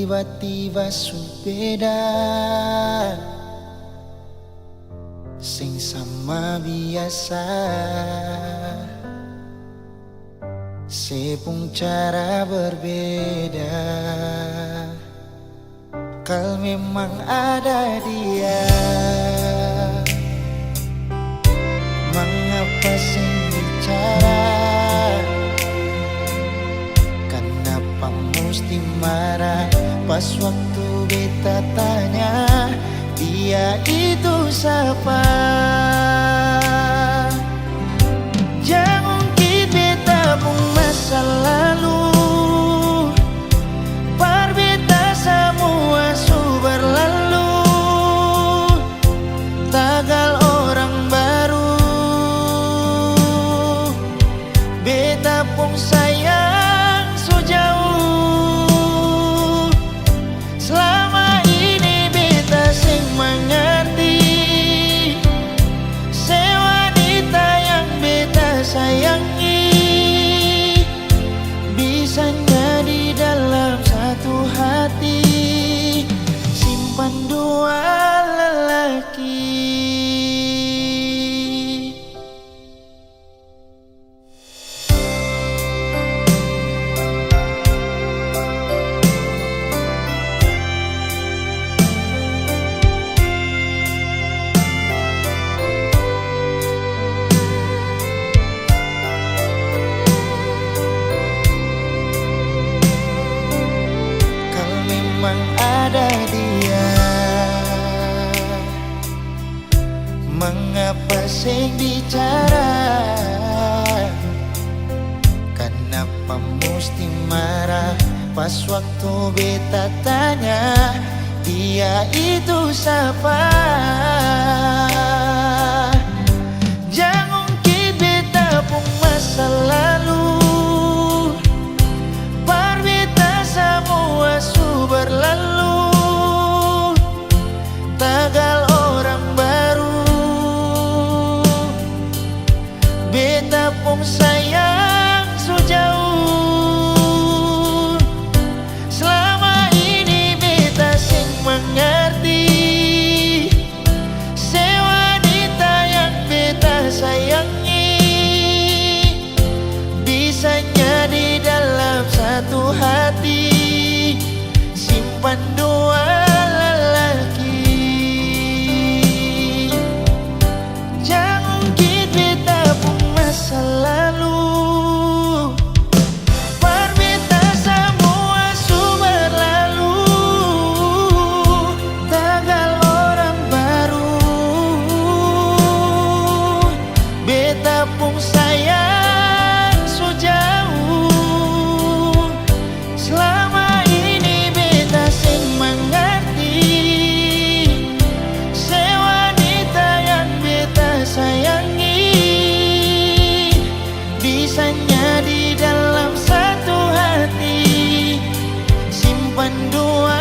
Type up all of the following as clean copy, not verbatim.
tiba-tiba supeda sing sama biasa, sepung cara berbeda. Kal memang ada dia, mengapa sing bicara? Kenapa mesti marah pas waktu beta tanya dia itu siapa? Jangan kita beta pun masa lalu, par beta semua su berlalu, tagal orang baru. Beta pun sayang so jauh, selama ini beta sing mengerti se wanita yang beta sayangi bisanya di dalam satu hati simpan dua lelaki. Memang ada dia, mengapa sing bicara? Kenapa mesti marah pas waktu beta tanya dia itu siapa? Jangan kita beta pun masa lalu, par beta semua su berlalu, tagal orang baru. Beta pun sayang so jauh, selama ini beta sing mengerti se wanita yang beta sayangi bisanya di dalam satu hati simpan dua lelaki. Jangan kita beta pun masa lalu, par beta semua su berlalu, tagal orang baru. Beta pun sayang so jauh, selama ini beta sing mengerti se wanita yang beta sayangi bisanya di dalam satu hati simpan dua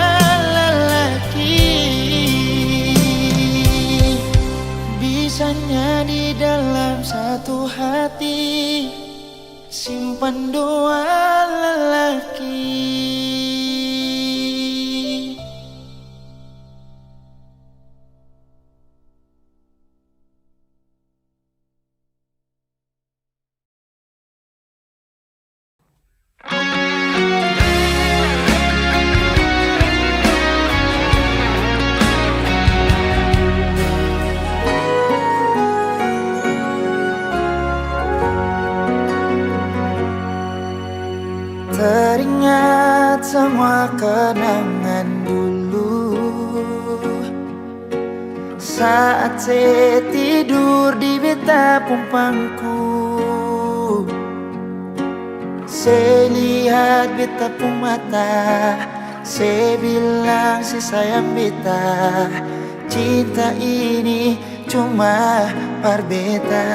lelaki. Bisanya di dalam satu hati simpan dua lelaki. Teringat semua kenangan dulu saat saya tidur di beta pumpangku. Saya lihat beta pun mata, saya bilang si sayang beta, cinta ini cuma par beta.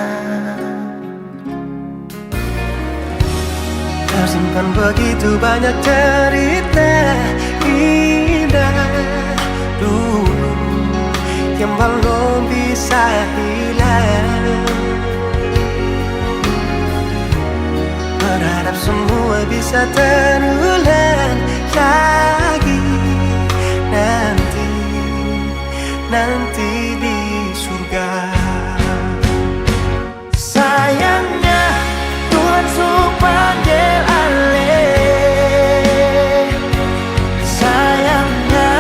Tersimpan begitu banyak cerita indah dulu yang belum bisa hilang. Berharap semua bisa terulang lagi. nanti di surga. Sayangnya Tuhan su panggil ale. Sayangnya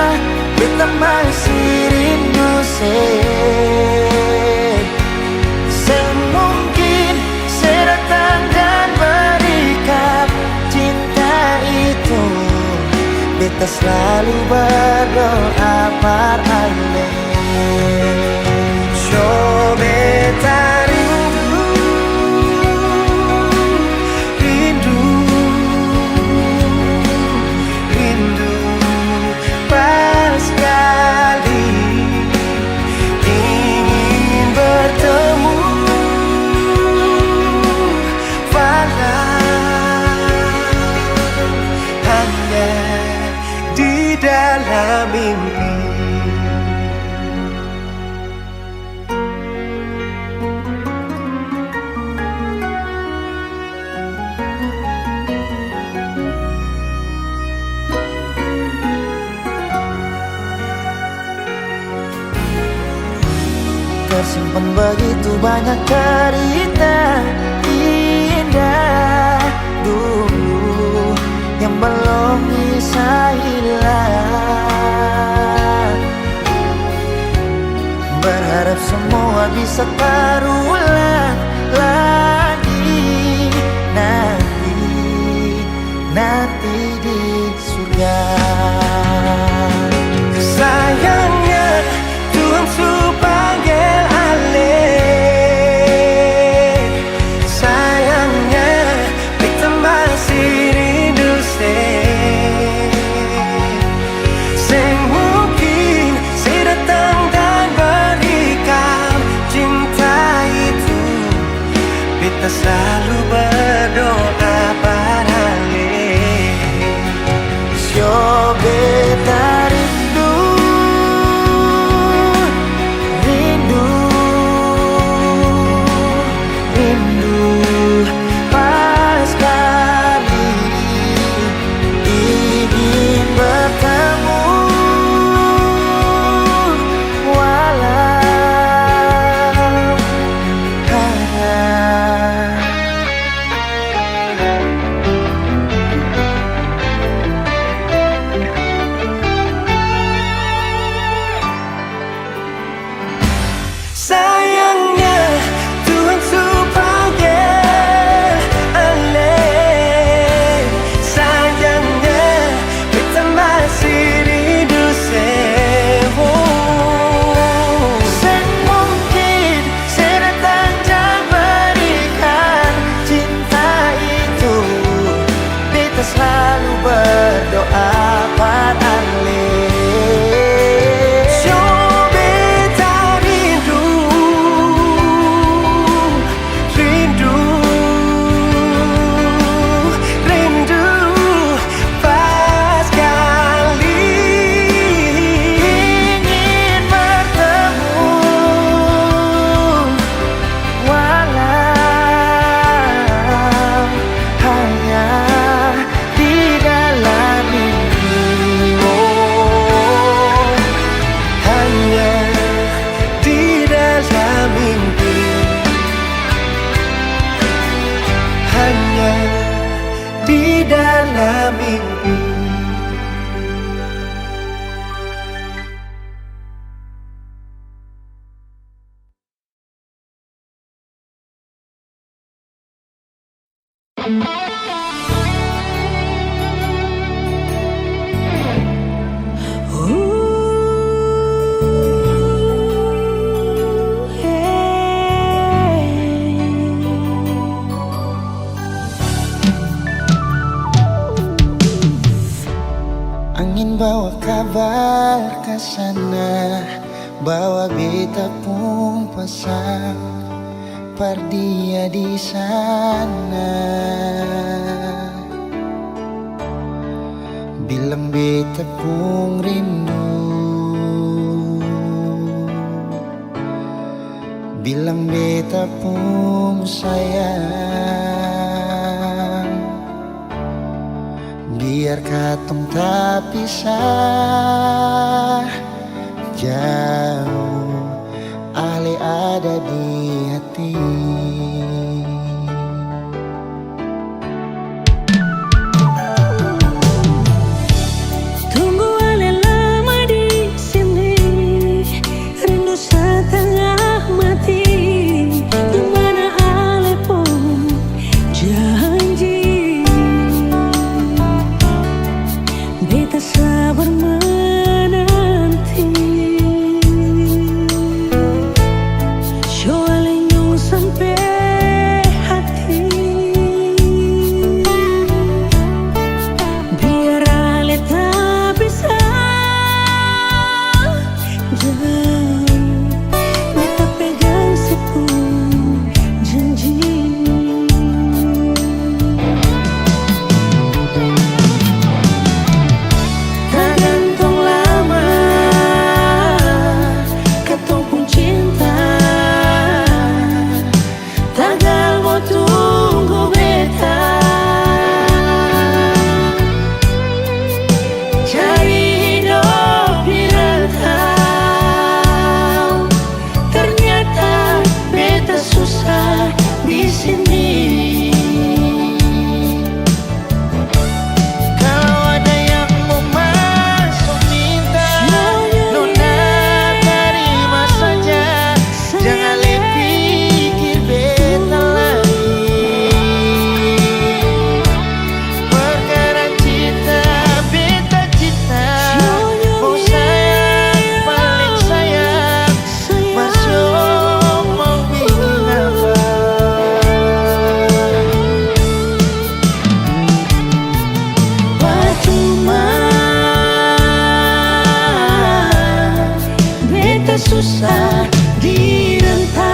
beta masih rindu semungkin sedatang dan berikan cinta itu. Beta selalu berdoa par ale. So beta rindu, rindu, rindu pas sekali ingin bertemu, walau hanya di dalam mimpi. Tersimpan begitu banyak cerita indah dulu yang belum bisa hilang. Berharap semua bisa terulang lagi nanti di surga. Sayangnya Tuhan su panggil ale. Sayangnya beta masih rindu semungkin sedatang dan berikan cinta itu. Beta selalu berdoa pada ale. Yo beta rindu, rindu, rindu pas sekali ingin bertemu, walau hanya sayangnya Tuhan su panggil ale. Sayangnya beta masih rindu semungkin sedatang dan berikan cinta itu. Beta selalu berdoa pada ale. So beta rindu, rindu, rindu pas sekali Ingin bertemu, walau hanya di dalam mimpi. oh, hanya di dalam mimpi, hanya di dalam mimpi. Angin bawa kabar ke sana, bawa beta pun pesan par dia di sana. Bilang beta pun rindu, bilang beta pun sayang. Biar katong tak pisah, jauh, Ale ada di hati. Tunggu Ale lama di sini, rindu setengah mati. Gimana Ale pun janji, beta sabar menanti. Show Ale nyong sampai hati, biar Ale tak bisa jauh. Beta pegang sipu janji. Tergantung lama katong pun cinta, tagal mo tunggu beta. Cari hidup di rantau, ternyata beta susah di sini. Kalau ada yang mau masuk minta, nona terima saja. Jangan pikir beta lagi. Perkara cinta, beta cinta. Mau sayang, paling sayang. Masuk mau bikin apa? Percuma beta susah di rantau.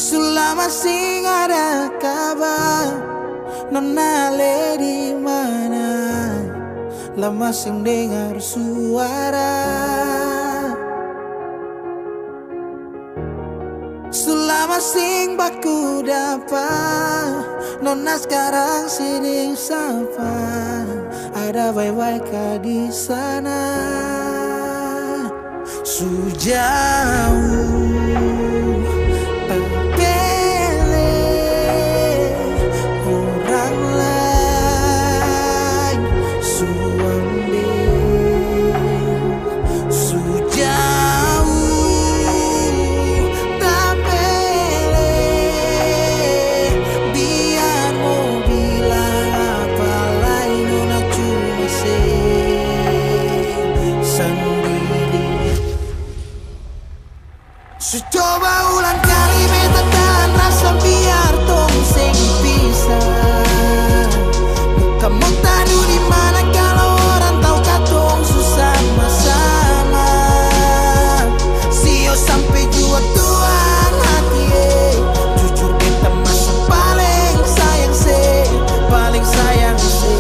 Selama sing ada kabar, nona le di mana? Lama sing dengar suara. Selama sing baku dapat, nona sekarang sini sapa. Ada bye-bye kah di sana? Sejauh coba ulang kali beta tahan rasa biar tong sing pisah. Kamu tadu di mana kalau orang tahu katong susah sama-sama. Sio sampai jua tuang hati jujur beta masa paling sayang se.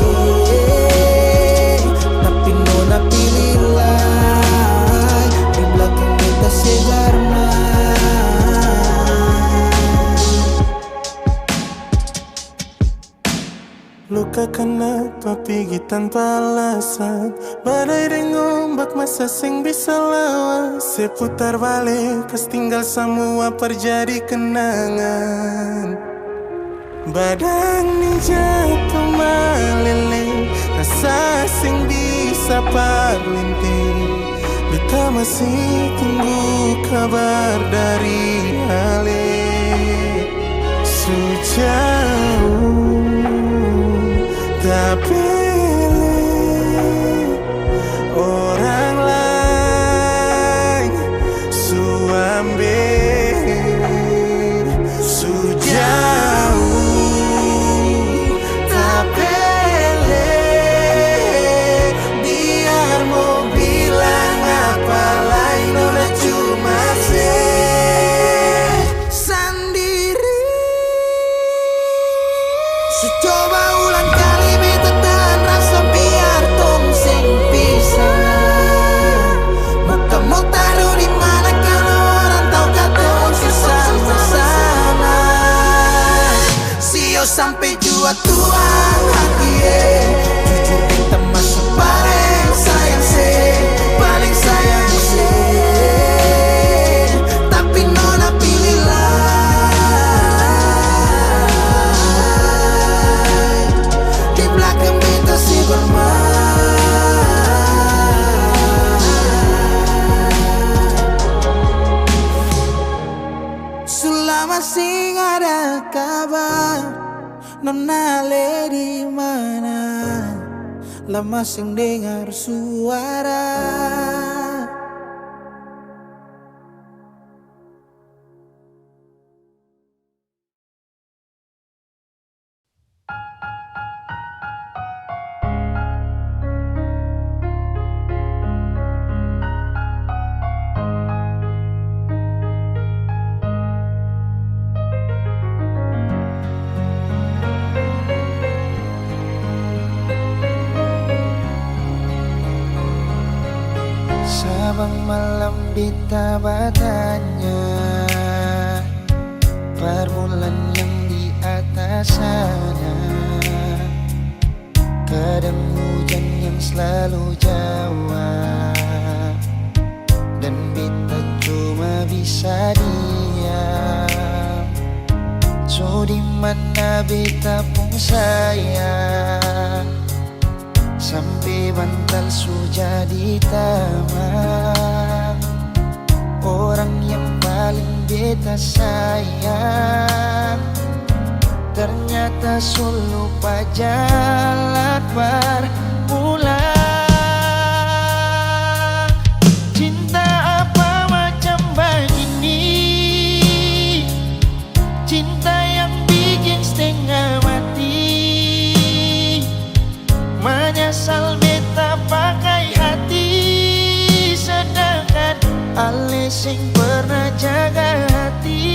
Tapi nona pilihlah di belakang beta segarna. Luka kenapa pergi tanpa alasan? Badai dan ombak masa sing bisa lawan. Seputar balik kas tinggal semua terjadi kenangan. Badan ni jatuh meleleh, rasa sing bisa parlinting. Beta masih tunggu kabar dari Ale. Sejauh tak pilih orang lain suambil. Sejauh tak pilih biar mau bilang apa lain nona cuma sendiri. Coba ulang kali beta tahan rasa biar tong sing pisah. Mau taruh di mana kalau orang tahu katong susah sama. Sio sampai jua tuang hati jujur beta masuk paling sayang se. Tapi nona pilihlah di belakang beta si bermain. Selama sing ada kabar, nona le di mana? Lama sing dengar suara. Sabang malam beta bertanya permulaan yang di atas sana. Kadang hujan yang selalu jawab dan beta cuma bisa diam. So di mana beta pun sayang, sampai bantal sudah ditamang. Orang yang paling beta sayang ternyata solo pajalan berpulang. Cinta apa macam begini? Cinta yang bikin setengah mati. Menyesal beta pakai hati, sedangkan Ale sing pernah jaga hati.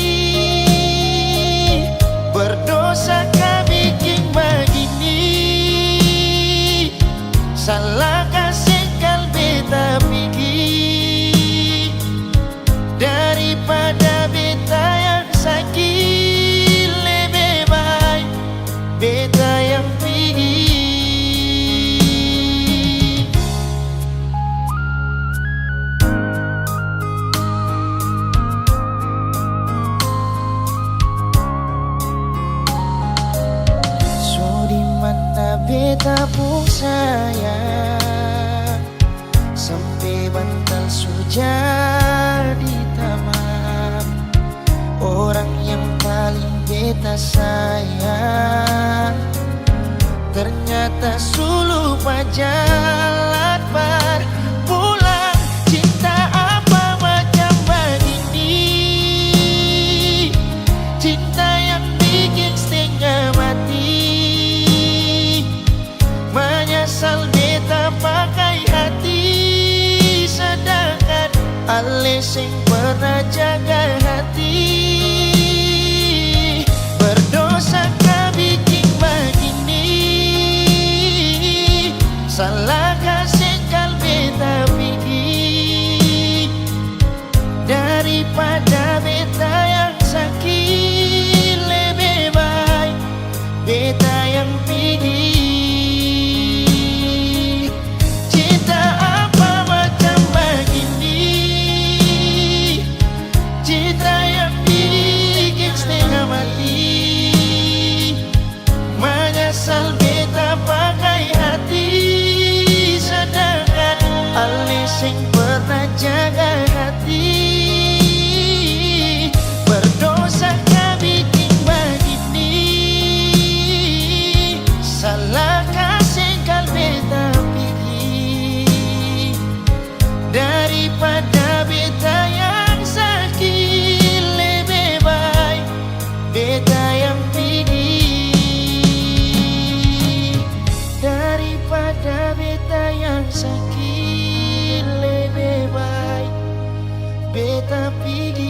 sayang, sampai bantal sudah ditamam. Orang yang paling beta sayang ternyata suluh pajalan par pulang. Cinta apa macam begini, cinta yang bikin setengah mati. Menyesal beta pakai hati, sedangkan ale sing pernah jaga hati. Berdosa kah bikin begini, salah kasih kal beta pergi. Daripada beta yang sakit, lebih baik beta yang pergi. Cinta apa macam begini, cinta yang bikin setengah mati. Menyesal beta pakai hati, sedangkan ale sing pernah jaga hati. Berdosa kah bikin begini, salah kasih kal beta pilih. Daripada beta yang sakit, lebih baik beta yang pilih. Daripada beta yang sakit, lebih baik beta pilih.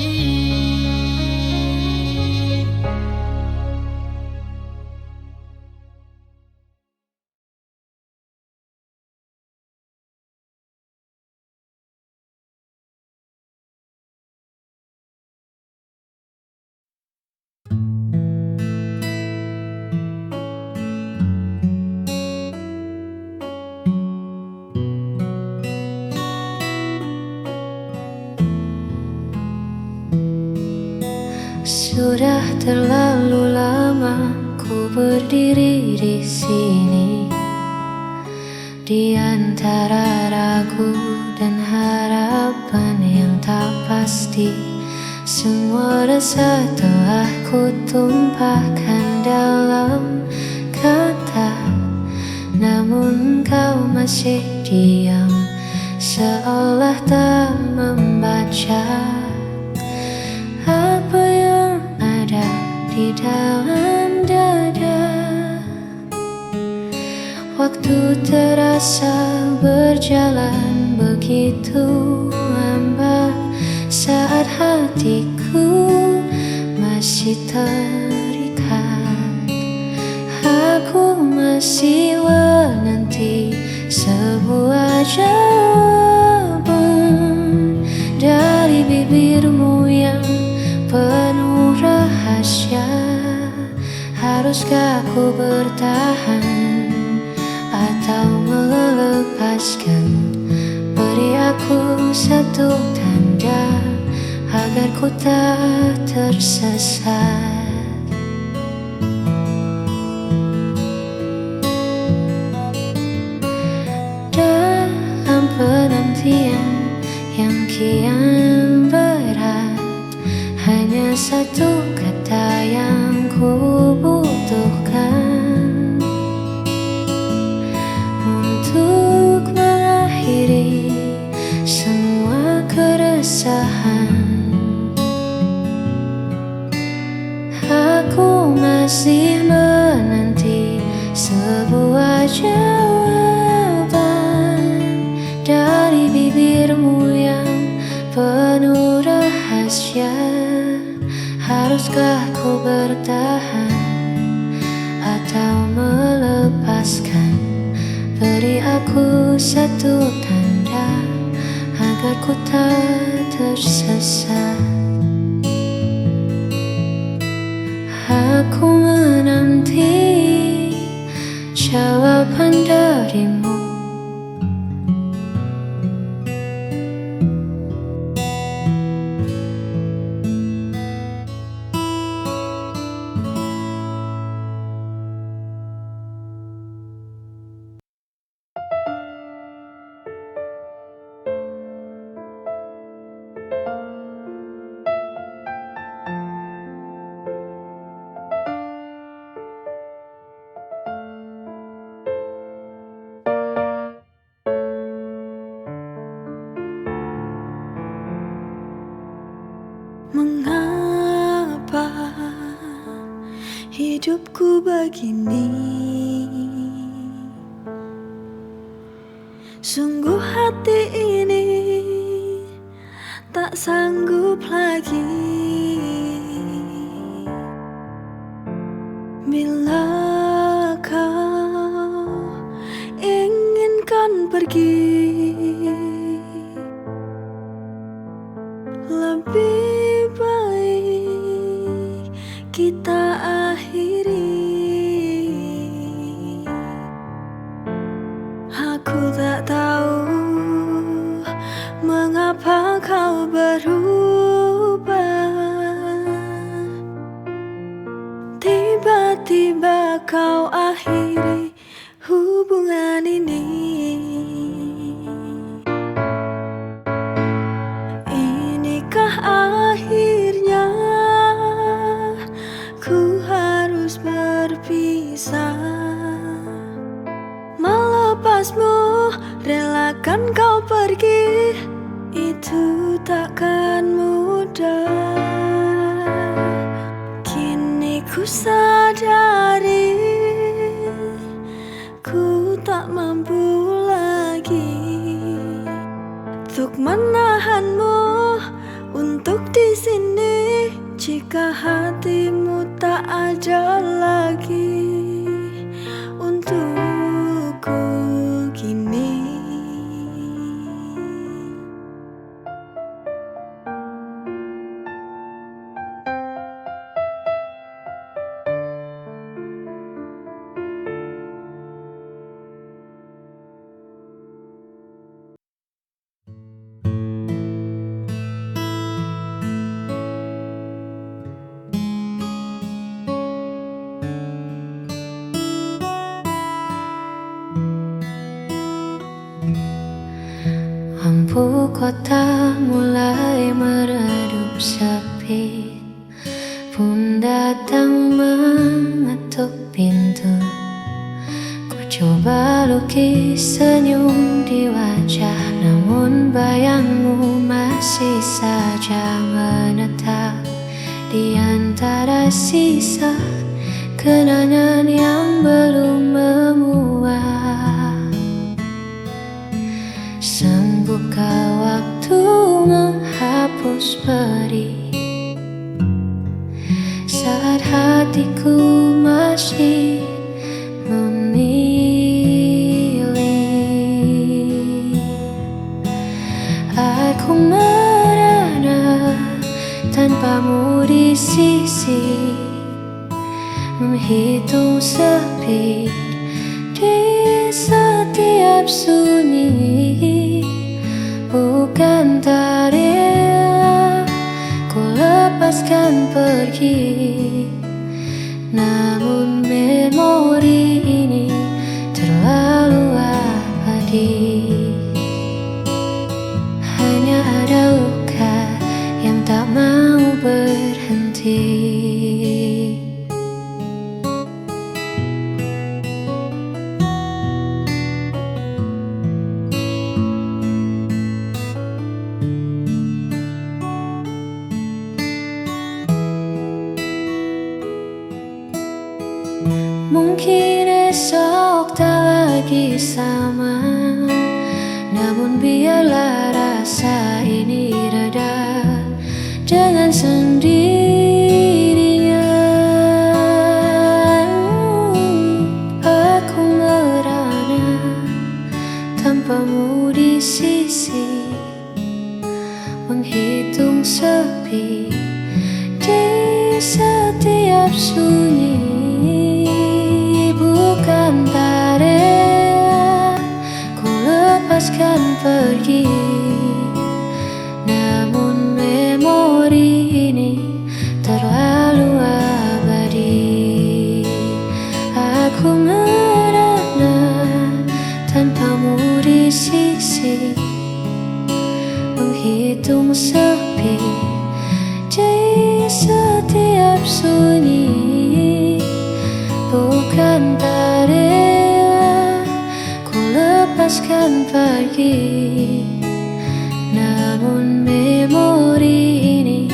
Sudah terlalu lama ku berdiri di sini, di antara ragu dan harapan yang tak pasti. Semua rasa telah ku tumpahkan dalam kata, namun kau masih diam, seolah tak membaca apa yang ada di dalam dada. Waktu terasa berjalan begitu lambat, saat hatiku masih terikat. Aku masih menanti sebuah jawaban dari bibirmu yang penuh rahasia. Haruskah ku bertahan atau melepaskan? Beri aku satu tanda agar ku tak tersesat. Dalam penantian yang kian berat, hanya satu kata yang ku butuhkan untuk mengakhiri semua keresahan. Aku masih menanti sebuah jawaban dari bibirmu yang penuh rahasia. Haruskah ku bertahan atau melepaskan? Beri aku satu tanda agar ku tak tersesat. Aku menanti jawaban darimu. Mengapa hidupku begini? Sungguh hati ini tak sanggup lagi. Bila kau inginkan pergi, lebih baik kita akhiri. Aku tak tahu mengapa kau berubah. Tiba-tiba kau akhiri hubungan ini. Inikah akhirnya ku harus berpisah? Melepasmu, relakan kau pergi, itu takkan mudah. Kini ku sadari ku tak mampu lagi untuk menahanmu untuk di sini. Jika hatimu tak ada lagi untukku kini. Lampu kota mulai meredup sepi, pun datang mengetuk pintu. Ku coba lukis senyum di wajah, namun bayangmu masih saja menetap di antara sisa kenangan yang belum memuat. Buka waktu menghapus pedih saat hatiku masih memilih. Aku merana tanpamu di sisi, menghitung sepi di setiap sunyi. Bukan tak rela ku lepaskan pergi, namun memori ini terlalu abadi. Hanya ada luka yang tak mau berhenti. Mungkin esok tak lagi sama, namun biarlah rasa ini reda dengan sendirinya. Aku merana tanpamu di sisi, menghitung sepi di setiap sunyi. Bukan tak rela ku lepaskan pergi, namun memori ini terlalu abadi. Aku merana tanpamu di sisi, menghitung sepi di setiap sunyi. Bukan tak rela ku lepaskan pergi, namun memori ini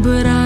berapa